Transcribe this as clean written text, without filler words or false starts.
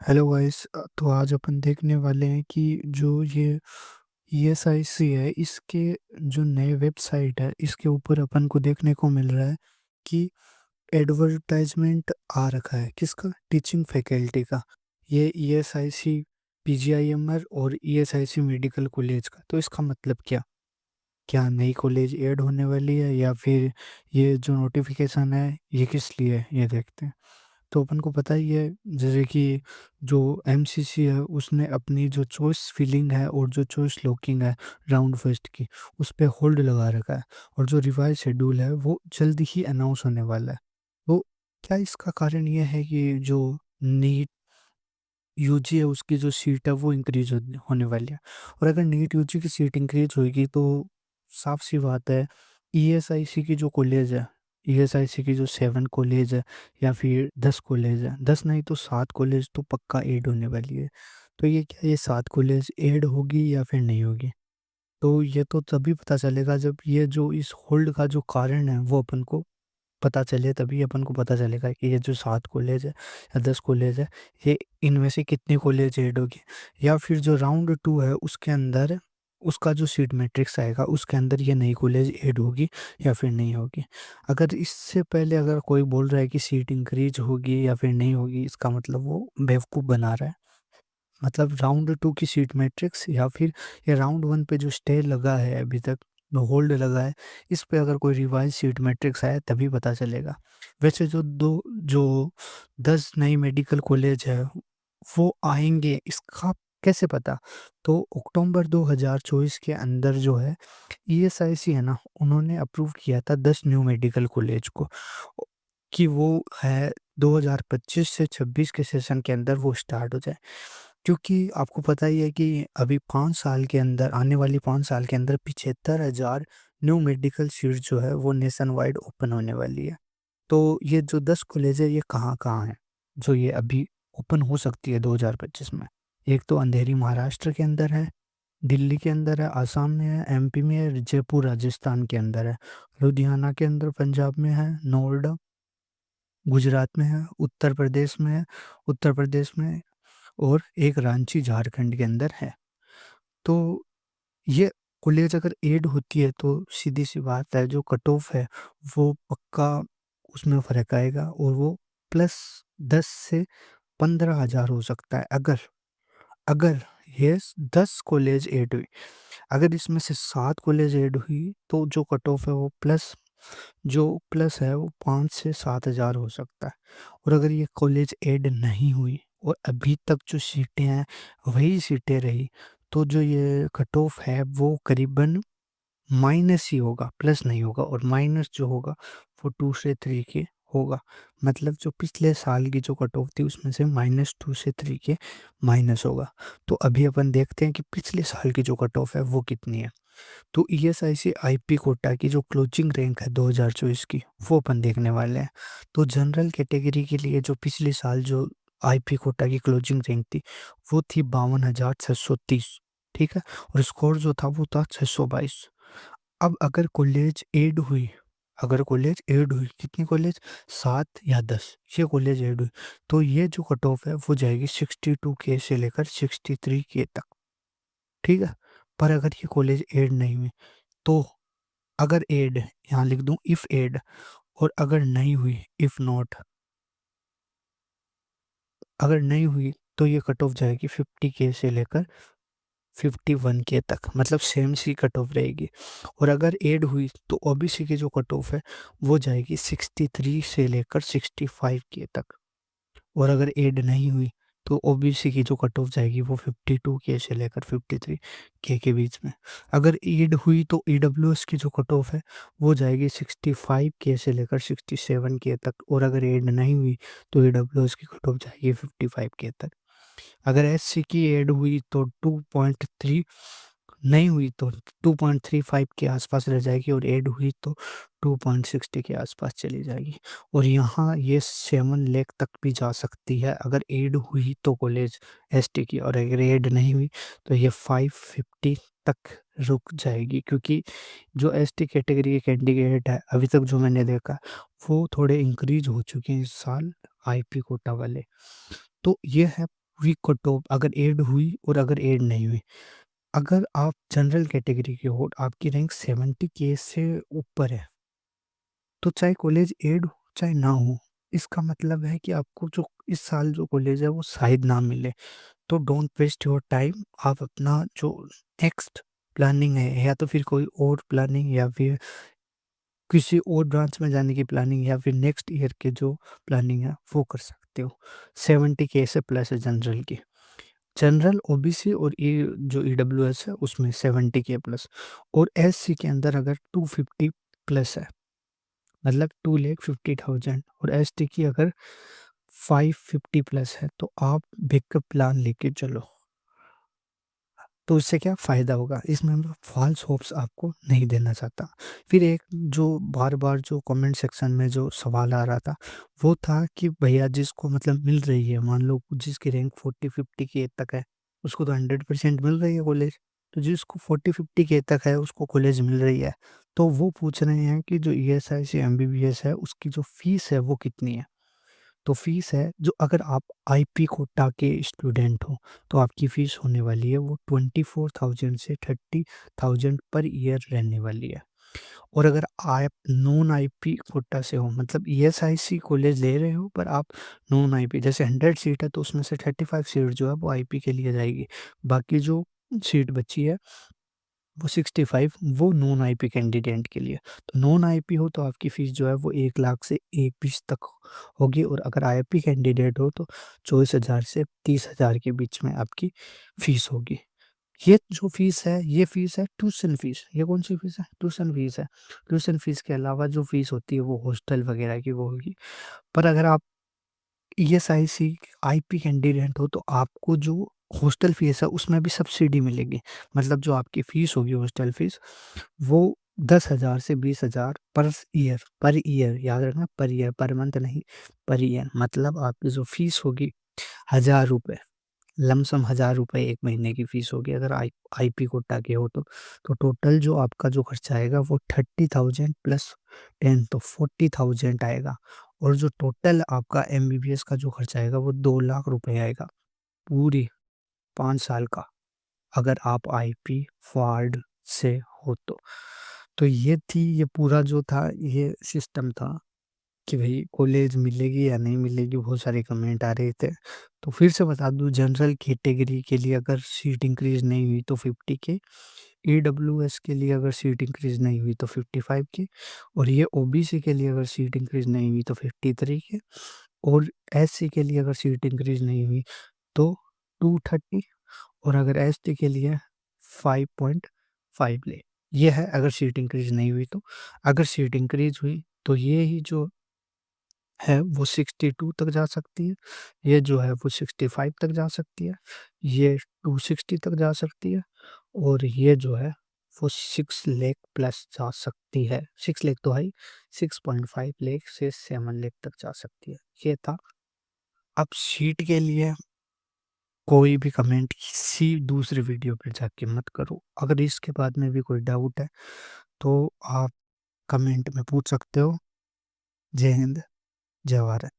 Hello guys. तो आज अपन देखने वाले हैं कि जो ये ईएसआईसी है, इसके जो नए वेबसाइट है इसके ऊपर अपन को देखने को मिल रहा है कि एडवर्टाइजमेंट आ रखा है। किसका? टीचिंग फैकल्टी का। ये ईएसआईसी पीजीआईएमआर और ईएसआईसी मेडिकल कॉलेज का। तो इसका मतलब क्या नई कॉलेज ऐड होने वाली है, या फिर ये जो नोटिफिकेशन है ये किस लिए है, ये देखते हैं। तो अपन को पता ही है जैसे कि जो एमसीसी है उसने अपनी जो चॉइस फिलिंग है और जो चॉइस लॉकिंग है राउंड फर्स्ट की, उस पे होल्ड लगा रखा है। और जो रिवाइज शेड्यूल है वो जल्दी ही अनाउंस होने वाला है। तो क्या इसका कारण ये है कि जो नीट यूजी है उसकी जो सीट है वो इंक्रीज होने वाली है। और अगर नीट यूजी की सीट इंक्रीज होगी तो साफ सी बात है, ईएसआईसी की जो कॉलेज है, ईएसआईसी की जो 7 कॉलेज है या फिर 10 कॉलेज है, 10 नहीं तो 7 कॉलेज तो पक्का ऐड होने वाली है। तो ये क्या, ये 7 कॉलेज ऐड होगी या फिर नहीं होगी? तो ये तो तभी पता चलेगा जब ये जो इस होल्ड का जो कारण है वो अपन को पता चले, तभी अपन को पता चलेगा कि ये जो 7 कॉलेज है या 10 कॉलेज है, ये इनमें से कितनी कॉलेज ऐड होगी। या फिर जो राउंड 2 है उसके अंदर उसका जो सीट मैट्रिक्स आएगा उसके अंदर ये नई कॉलेज ऐड होगी या फिर नहीं होगी। अगर इससे पहले अगर कोई बोल रहा है कि सीट इंक्रीज होगी या फिर नहीं होगी, इसका मतलब वो बेवकूफ़ बना रहा है। मतलब राउंड 2 की सीट मैट्रिक्स या फिर ये राउंड 1 पे जो स्टे लगा है अभी तक, जो होल्ड लगा है, इस पे अगर कोई रिवाइज़ सीट मैट्रिक्स आए तभी पता चलेगा। वैसे जो 10 नई मेडिकल कॉलेज है वो आएँगे, इसका कैसे पता? तो अक्टूबर 2024 के अंदर जो है ईएसआईसी है ना, उन्होंने अप्रूव किया था 10 न्यू मेडिकल कॉलेज को, कि वो है 2025 से 26 के सेशन के अंदर वो स्टार्ट हो जाए। क्योंकि आपको पता ही है कि अभी 5 साल के अंदर, आने वाली 5 साल के अंदर 75,000 न्यू मेडिकल सीट जो है वो नेशन वाइड ओपन होने वाली है। तो ये जो 10 कॉलेज है ये कहाँ-कहाँ हैं, जो ये अभी ओपन हो सकती है 2025 में? एक तो अंधेरी महाराष्ट्र के अंदर है, दिल्ली के अंदर है, आसाम में है, एमपी में है, जयपुर राजस्थान के अंदर है, लुधियाना के अंदर पंजाब में है, नोएडा गुजरात में है, उत्तर प्रदेश में है, और एक रांची झारखंड के अंदर है। तो ये कॉलेज अगर ऐड होती है तो सीधी-सी बात है, जो कट ऑफ है वो पक्का उसमें फ़र्क आएगा और वो प्लस 10 से 15,000 हो सकता है। अगर अगर ये 10 कॉलेज ऐड हुई, अगर इसमें से 7 कॉलेज ऐड हुई तो जो कट ऑफ है वो प्लस है वो 5 से 7,000 हो सकता है। और अगर ये कॉलेज ऐड नहीं हुई और अभी तक जो सीटें हैं वही सीटें रही, तो जो ये कट ऑफ है वो करीबन माइनस ही होगा, प्लस नहीं होगा। और माइनस जो होगा वो 2 से 3 के होगा। मतलब जो पिछले साल की जो कट ऑफ थी उसमें से -2 से 3 के माइनस होगा। तो अभी अपन देखते हैं कि पिछले साल की जो कट ऑफ है वो कितनी है। तो ईएसआईसी आईपी कोटा की जो क्लोजिंग रैंक है 2024 की, वो अपन देखने वाले हैं। तो जनरल कैटेगरी के लिए जो पिछले साल जो आईपी कोटा की क्लोजिंग रैंक थी वो थी 52,630, ठीक है? और स्कोर जो था वो था 622। अब अगर कॉलेज ऐड हुई, कितनी कॉलेज? 7 या 10, ये कॉलेज ऐड हुई, तो ये जो कट ऑफ है वो जाएगी 62 के से लेकर 63 के तक, ठीक है? पर अगर ये कॉलेज ऐड नहीं हुई, तो अगर ऐड, यहाँ लिख दूँ इफ ऐड, और अगर नहीं हुई इफ नॉट, अगर नहीं हुई तो ये कट ऑफ जाएगी 50 के से लेकर 51 के तक, मतलब सेम सी कट ऑफ रहेगी। और अगर ऐड हुई तो ओबीसी की जो कट ऑफ है वो जाएगी 63 से लेकर 65 के तक। और अगर ऐड नहीं हुई तो ओबीसी की जो कट ऑफ जाएगी वो 52 के से लेकर 53 के बीच में। अगर ऐड हुई तो ईडब्ल्यूएस की जो कट ऑफ है वो जाएगी 65 के से लेकर 67 के तक। और अगर ऐड नहीं हुई तो ईडब्ल्यूएस की कट ऑफ जाएगी 55 के तक। अगर एससी की ऐड हुई तो 2.3, नहीं हुई तो 2.35 के आसपास रह जाएगी, और ऐड हुई तो 2.60 के आसपास चली जाएगी। और यहाँ ये 7 लाख तक भी जा सकती है अगर ऐड हुई तो कॉलेज एसटी की, और अगर ऐड नहीं हुई तो ये 550 तक रुक जाएगी। क्योंकि जो एसटी कैटेगरी के कैंडिडेट है अभी तक जो मैंने देखा वो थोड़े इंक्रीज हो चुके हैं इस साल आईपी कोटा वाले। तो ये है वीक कट ऑफ अगर ऐड हुई और अगर ऐड नहीं हुई। अगर आप जनरल कैटेगरी के हो, आपकी रैंक 70 के से ऊपर है, तो चाहे कॉलेज ऐड हो, चाहे ना हो, इसका मतलब है कि आपको जो इस साल जो कॉलेज है वो शायद ना मिले। तो डोंट वेस्ट योर टाइम। आप अपना जो नेक्स्ट प्लानिंग है, या तो फिर कोई और प्लानिंग, या फिर किसी और ब्रांच में जाने की प्लानिंग, या फिर नेक्स्ट ईयर के जो प्लानिंग है वो कर सकते हो। 70 के से प्लस है जनरल की। जनरल, ओबीसी और जो ईडब्ल्यूएस है उसमें 70 के प्लस। और एससी के अंदर अगर 250 प्लस है, मतलब 2,50,000, और एसटी की अगर 550 प्लस है, तो आप बैकअप प्लान लेके चलो। तो इससे क्या फ़ायदा होगा? इसमें मैं फ़ॉल्स होप्स आपको नहीं देना चाहता। फिर एक जो बार-बार जो कमेंट सेक्शन में जो सवाल आ रहा था, वो था कि भैया जिसको मतलब मिल रही है, मान लो जिसकी रैंक 40-50 के तक है, उसको तो 100% मिल रही है कॉलेज। तो जिसको 40-50 के तक है, उसको कॉलेज मिल रही है। तो वो पूछ रहे हैं कि जो ईएसआईसी एमबीबीएस है, उसकी जो फ़ीस है वो कितनी है? तो फ़ीस है जो, अगर आप आईपी कोटा के स्टूडेंट हो, तो आपकी फ़ीस होने वाली है वो 24,000 से 30,000 पर ईयर रहने वाली है। और अगर आप नॉन आईपी कोटा से हो, मतलब ईएसआईसी कॉलेज ले रहे हो पर आप नॉन आईपी, जैसे 100 सीट है तो उसमें से 35 सीट जो है वो आईपी के लिए जाएगी। बाकी जो सीट बची है वो 65 वो नॉन आईपी कैंडिडेट के लिए। तो नॉन आईपी हो तो आपकी फ़ीस जो है वो 1 लाख से 1,20,000 तक होगी, और अगर आईपी कैंडिडेट हो तो 24,000 से 30,000 के बीच में आपकी फ़ीस होगी। ये जो फ़ीस है, ये फ़ीस है ट्यूशन फ़ीस। ये कौन-सी फ़ीस है? ट्यूशन फ़ीस है। ट्यूशन फ़ीस के अलावा जो फ़ीस होती है वो हॉस्टल वगैरह की वो होगी। पर अगर आप ईएसआईसी आईपी कैंडिडेट हो तो आपको जो हॉस्टल फ़ीस है उसमें भी सब्सिडी मिलेगी। मतलब जो आपकी फ़ीस होगी हॉस्टल फ़ीस, वो 10,000 से 20,000 पर ईयर याद रखना, पर ईयर, पर मंथ नहीं, पर ईयर। मतलब आपकी जो फ़ीस होगी ₹1000, लमसम ₹1000 1 महीने की फ़ीस होगी अगर आईपी कोटा के हो तो। तो टोटल जो आपका जो खर्चा आएगा वो 30,000 प्लस 10 तो 40,000 आएगा। और जो टोटल आपका एमबीबीएस का जो खर्चा आएगा वो 2 लाख रुपए आएगा, पूरी 5 साल का, अगर आप आईपी फ़ॉर्ड से हो तो। तो ये पूरा जो था ये सिस्टम था कि भई कॉलेज मिलेगी या नहीं मिलेगी, बहुत सारे कमेंट आ रहे थे। तो फिर से बता दूँ, जनरल कैटेगरी के लिए अगर सीट इंक्रीज़ नहीं हुई तो 50 के, ईडब्ल्यूएस के लिए अगर सीट इंक्रीज़ नहीं हुई तो 55 के, और ये ओबीसी के लिए अगर सीट इंक्रीज़ नहीं हुई तो 53 के, और एससी के लिए अगर सीट इंक्रीज़ नहीं हुई तो 230, और अगर एसटी के लिए 5.5 ले। ये है अगर सीट इंक्रीज़ नहीं हुई तो। अगर सीट इंक्रीज़ हुई तो ये ही जो है वो 62 तक जा सकती है, ये जो है वो 65 तक जा सकती है, ये 260 तक जा सकती है, और ये जो है वो 6 लाख प्लस जा सकती है। 6 लाख तो है ही, 6.5 लाख से 7 लाख तक जा सकती है। ये था। अब सीट के लिए कोई भी कमेंट किसी दूसरी वीडियो पे जाके मत करो। अगर इसके बाद में भी कोई डाउट है, तो आप कमेंट में पूछ सकते हो। जय हिंद, जय भारत।